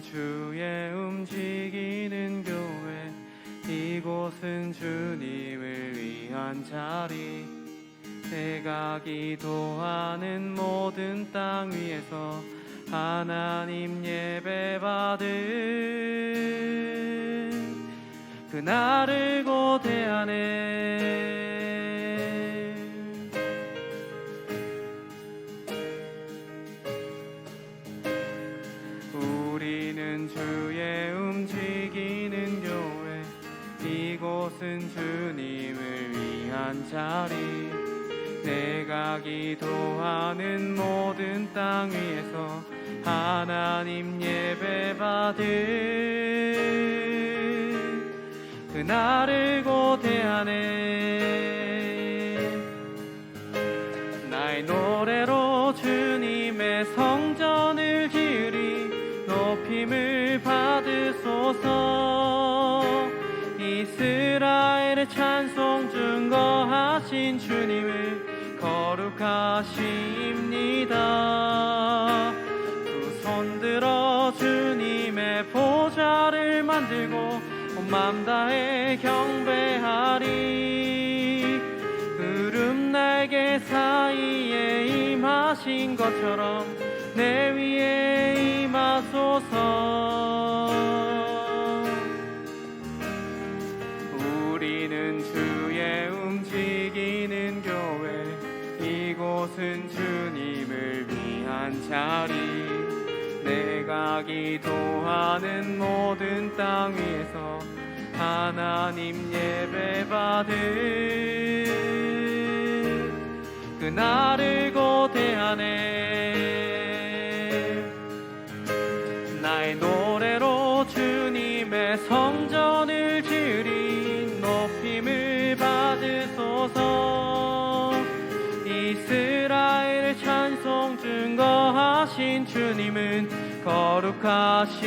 우리는 주의 움직이는 교회, 이곳은 주님을 위한 자리. 내가 기도하는 모든 땅 위에서 하나님 예배받은 그날을 고대하네. 우리는 주의 움직이는 교회, 이곳은 주님을 위한 자리. 내가 기도하는 모든 땅 위에서 하나님 예배받은 그날을 고대하네. 나의 노래로 주님의 성전을 지으리. 높임을 받으소서. 이스라엘의 찬송 증거하신 주님을 거룩하십니다. 두 손 들어 주님의 보좌를 만들고 온 맘 다해 경배하리. 구름 날개 사이에 임하신 것처럼 내 위에 임하소서. 우리는 주의 움직이는 교회, 이곳은 주님을 위한 자리. 내가 기도하는 모든 땅 위에서 하나님 예배받은 그날을 고대하네. 나의 노래로 주님의 성전을 지으리. 높임을 받으소서. 이스라엘의 찬송 증거하신 주님은 거룩하십니다.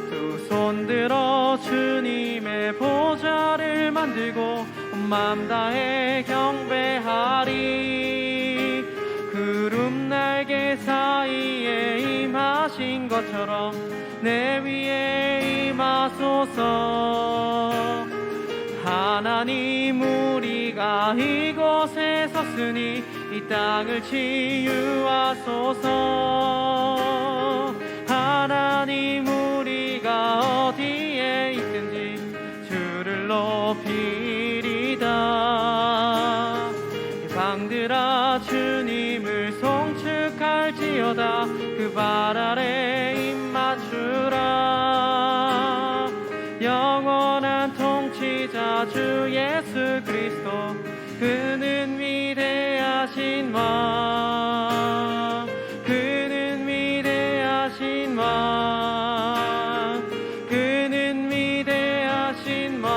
두 손 들어 주님의 보좌를 만들고 온 맘 다해 경배하리. 구름 날개 사이에 임하신 것처럼 내 위에 임하소서. 하나님, 우리가 이곳에 섰으니 이 땅을 치유하소서. 하나님, 우리가 어디에 있든지 주를 높이리다. 방들아 주님을 송축할지어다. 그 발 아래 입 맞추라. 영원한 통치자 주 예수 그리스도, 그는 위대하신 왕. 그는 위대하신 왕. 그는 위대하신 왕.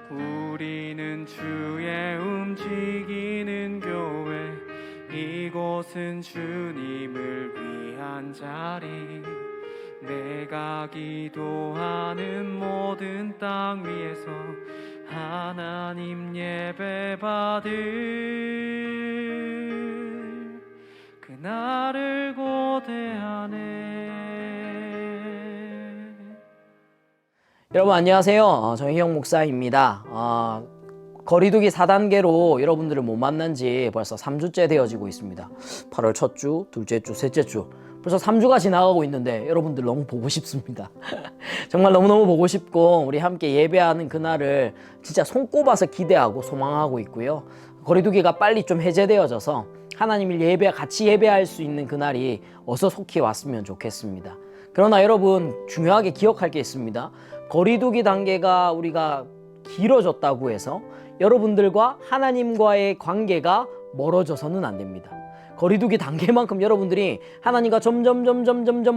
우리는 주의 움직이는 교회, 이곳은 주님을 위한 자리. 내가 기도하는 모든 땅 위에서 하나님 예배받을 그날을 고대하네. 여러분 안녕하세요. 정희영 목사입니다. 거리두기 4단계로 여러분들을 못 만난 지 벌써 3주째 되어지고 있습니다. 8월 첫 주, 둘째 주, 셋째 주, 벌써 3주가 지나가고 있는데 여러분들 너무 보고 싶습니다. 정말 너무너무 보고 싶고 우리 함께 예배하는 그날을 진짜 손꼽아서 기대하고 소망하고 있고요. 거리두기가 빨리 좀 해제되어져서 하나님을 같이 예배할 수 있는 그날이 어서 속히 왔으면 좋겠습니다. 그러나 여러분 중요하게 기억할 게 있습니다. 거리두기 단계가 우리가 길어졌다고 해서 여러분들과 하나님과의 관계가 멀어져서는 안 됩니다. 거리두기 단계만큼 여러분들이 하나님과 점점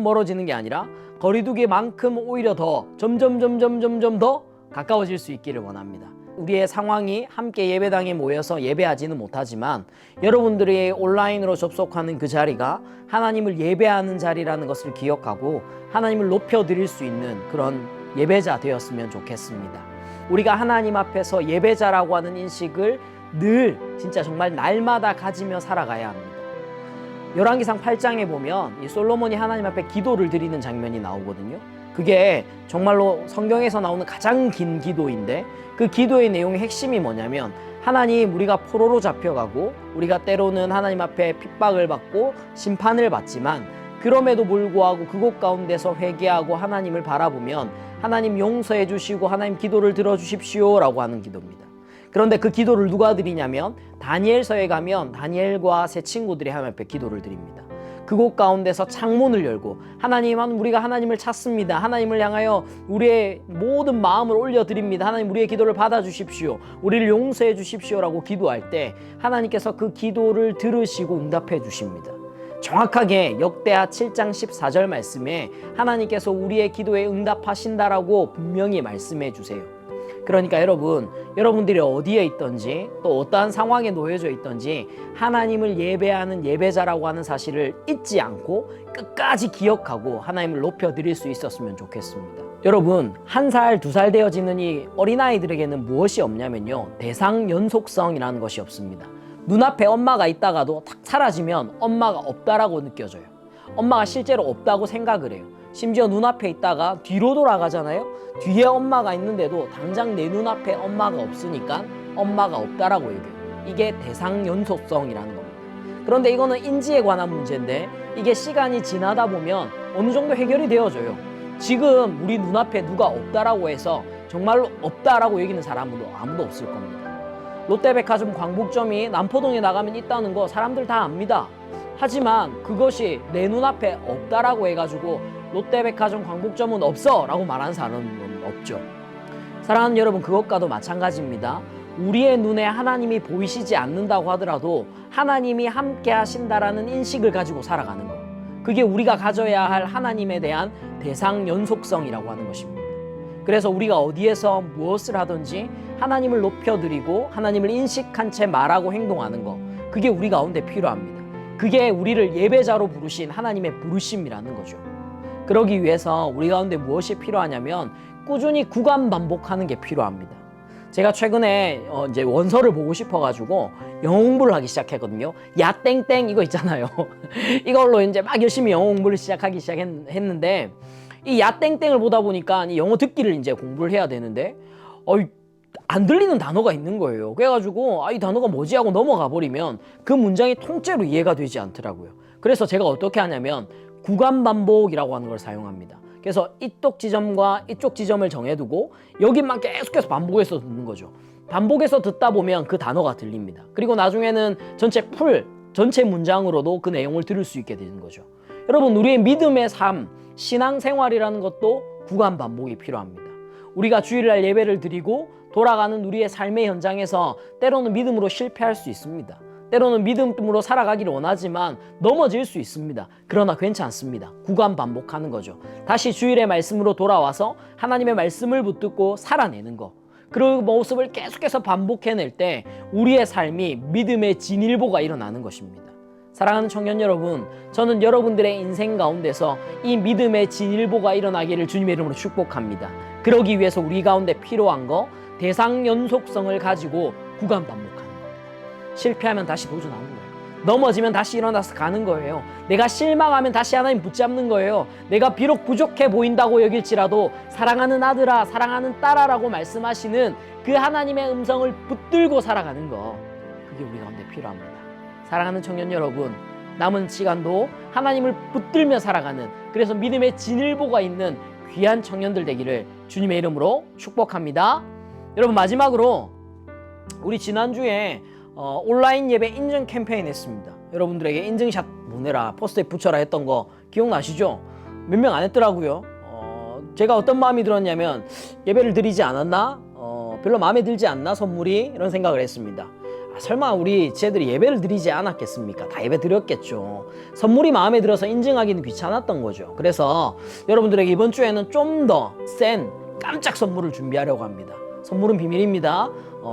멀어지는 게 아니라 거리두기만큼 오히려 더 점점 더 가까워질 수 있기를 원합니다. 우리의 상황이 함께 예배당에 모여서 예배하지는 못하지만 여러분들이 온라인으로 접속하는 그 자리가 하나님을 예배하는 자리라는 것을 기억하고 하나님을 높여드릴 수 있는 그런 예배자 되었으면 좋겠습니다. 우리가 하나님 앞에서 예배자라고 하는 인식을 늘 진짜 정말 날마다 가지며 살아가야 합니다. 열왕기상 8장에 보면 이 솔로몬이 하나님 앞에 기도를 드리는 장면이 나오거든요. 그게 정말로 성경에서 나오는 가장 긴 기도인데 그 기도의 내용의 핵심이 뭐냐면 하나님, 우리가 포로로 잡혀가고 우리가 때로는 하나님 앞에 핍박을 받고 심판을 받지만 그럼에도 불구하고 그곳 가운데서 회개하고 하나님을 바라보면 하나님 용서해 주시고 하나님 기도를 들어주십시오 라고 하는 기도입니다. 그런데 그 기도를 누가 드리냐면 다니엘서에 가면 다니엘과 세 친구들이 하나님 앞에 기도를 드립니다. 그곳 가운데서 창문을 열고 하나님, 우리가 하나님을 찾습니다. 하나님을 향하여 우리의 모든 마음을 올려드립니다. 하나님, 우리의 기도를 받아주십시오. 우리를 용서해 주십시오 라고 기도할 때 하나님께서 그 기도를 들으시고 응답해 주십니다. 정확하게 역대하 7장 14절 말씀에 하나님께서 우리의 기도에 응답하신다라고 분명히 말씀해 주세요. 그러니까 여러분들이 어디에 있든지 또 어떠한 상황에 놓여져 있든지 하나님을 예배하는 예배자라고 하는 사실을 잊지 않고 끝까지 기억하고 하나님을 높여드릴 수 있었으면 좋겠습니다. 여러분, 1살, 2살 되어지는 이 어린아이들에게는 무엇이 없냐면요, 대상 연속성이라는 것이 없습니다. 눈앞에 엄마가 있다가도 탁 사라지면 엄마가 없다라고 느껴져요. 엄마가 실제로 없다고 생각을 해요. 심지어 눈앞에 있다가 뒤로 돌아가잖아요. 뒤에 엄마가 있는데도 당장 내 눈앞에 엄마가 없으니까 엄마가 없다라고 얘기해요. 이게 대상 연속성이라는 겁니다. 그런데 이거는 인지에 관한 문제인데 이게 시간이 지나다 보면 어느 정도 해결이 되어져요. 지금 우리 눈앞에 누가 없다라고 해서 정말로 없다라고 여기는 사람은 아무도 없을 겁니다. 롯데백화점 광복점이 남포동에 나가면 있다는 거 사람들 다 압니다. 하지만 그것이 내 눈앞에 없다라고 해가지고 롯데백화점 광복점은 없어 라고 말하는 사람은 없죠. 사랑하는 여러분, 그것과도 마찬가지입니다. 우리의 눈에 하나님이 보이시지 않는다고 하더라도 하나님이 함께 하신다라는 인식을 가지고 살아가는 것, 그게 우리가 가져야 할 하나님에 대한 대상 연속성이라고 하는 것입니다. 그래서 우리가 어디에서 무엇을 하든지 하나님을 높여드리고 하나님을 인식한 채 말하고 행동하는 것, 그게 우리 가운데 필요합니다. 그게 우리를 예배자로 부르신 하나님의 부르심이라는 거죠. 그러기 위해서 우리 가운데 무엇이 필요하냐면 꾸준히 구간 반복하는 게 필요합니다. 제가 최근에 이제 원서를 보고 싶어가지고 영어 공부를 하기 시작했거든요. 야 땡땡 이거 있잖아요. 이걸로 이제 막 열심히 영어 공부를 시작했는데 이 야 땡땡을 보다 보니까 이 영어 듣기를 이제 공부를 해야 되는데 안 들리는 단어가 있는 거예요. 그래가지고 이 단어가 뭐지 하고 넘어가 버리면 그 문장이 통째로 이해가 되지 않더라고요. 그래서 제가 어떻게 하냐면 구간 반복이라고 하는 걸 사용합니다. 그래서 이쪽 지점과 이쪽 지점을 정해두고 여기만 계속해서 반복해서 듣는 거죠. 반복해서 듣다 보면 그 단어가 들립니다. 그리고 나중에는 전체 문장으로도 그 내용을 들을 수 있게 되는 거죠. 여러분, 우리의 믿음의 삶, 신앙생활이라는 것도 구간 반복이 필요합니다. 우리가 주일날 예배를 드리고 돌아가는 우리의 삶의 현장에서 때로는 믿음으로 실패할 수 있습니다. 때로는 믿음으로 살아가기를 원하지만 넘어질 수 있습니다. 그러나 괜찮습니다. 구간 반복하는 거죠. 다시 주일의 말씀으로 돌아와서 하나님의 말씀을 붙들고 살아내는 거, 그 모습을 계속해서 반복해낼 때 우리의 삶이 믿음의 진일보가 일어나는 것입니다. 사랑하는 청년 여러분, 저는 여러분들의 인생 가운데서 이 믿음의 진일보가 일어나기를 주님의 이름으로 축복합니다. 그러기 위해서 우리 가운데 필요한 거, 대상 연속성을 가지고 구간 반복하는 겁니다. 실패하면 다시 도전하는 거예요. 넘어지면 다시 일어나서 가는 거예요. 내가 실망하면 다시 하나님 붙잡는 거예요. 내가 비록 부족해 보인다고 여길지라도 사랑하는 아들아, 사랑하는 딸아라고 말씀하시는 그 하나님의 음성을 붙들고 살아가는 거, 그게 우리 가운데 필요합니다. 사랑하는 청년 여러분, 남은 시간도 하나님을 붙들며 살아가는, 그래서 믿음의 진일보가 있는 귀한 청년들 되기를 주님의 이름으로 축복합니다. 여러분, 마지막으로 우리 지난주에 온라인 예배 인증 캠페인 했습니다. 여러분들에게 인증샷 보내라, 포스트에 붙여라 했던 거 기억나시죠? 몇 명 안 했더라고요. 제가 어떤 마음이 들었냐면 예배를 드리지 않았나? 별로 마음에 들지 않나 선물이? 이런 생각을 했습니다. 설마 우리 쟤들이 예배를 드리지 않았겠습니까? 다 예배 드렸겠죠. 선물이 마음에 들어서 인증하기는 귀찮았던 거죠. 그래서 여러분들에게 이번 주에는 좀 더 센 깜짝 선물을 준비하려고 합니다. 선물은 비밀입니다.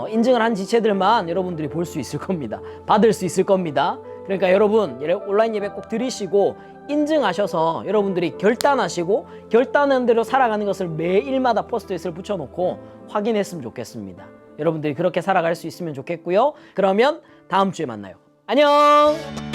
인증을 한 지체들만 여러분들이 볼 수 있을 겁니다. 받을 수 있을 겁니다. 그러니까 여러분, 온라인 예배 꼭 드리시고 인증하셔서 여러분들이 결단하시고 결단한 대로 살아가는 것을 매일마다 포스트잇을 붙여놓고 확인했으면 좋겠습니다. 여러분들이 그렇게 살아갈 수 있으면 좋겠고요. 그러면 다음 주에 만나요. 안녕.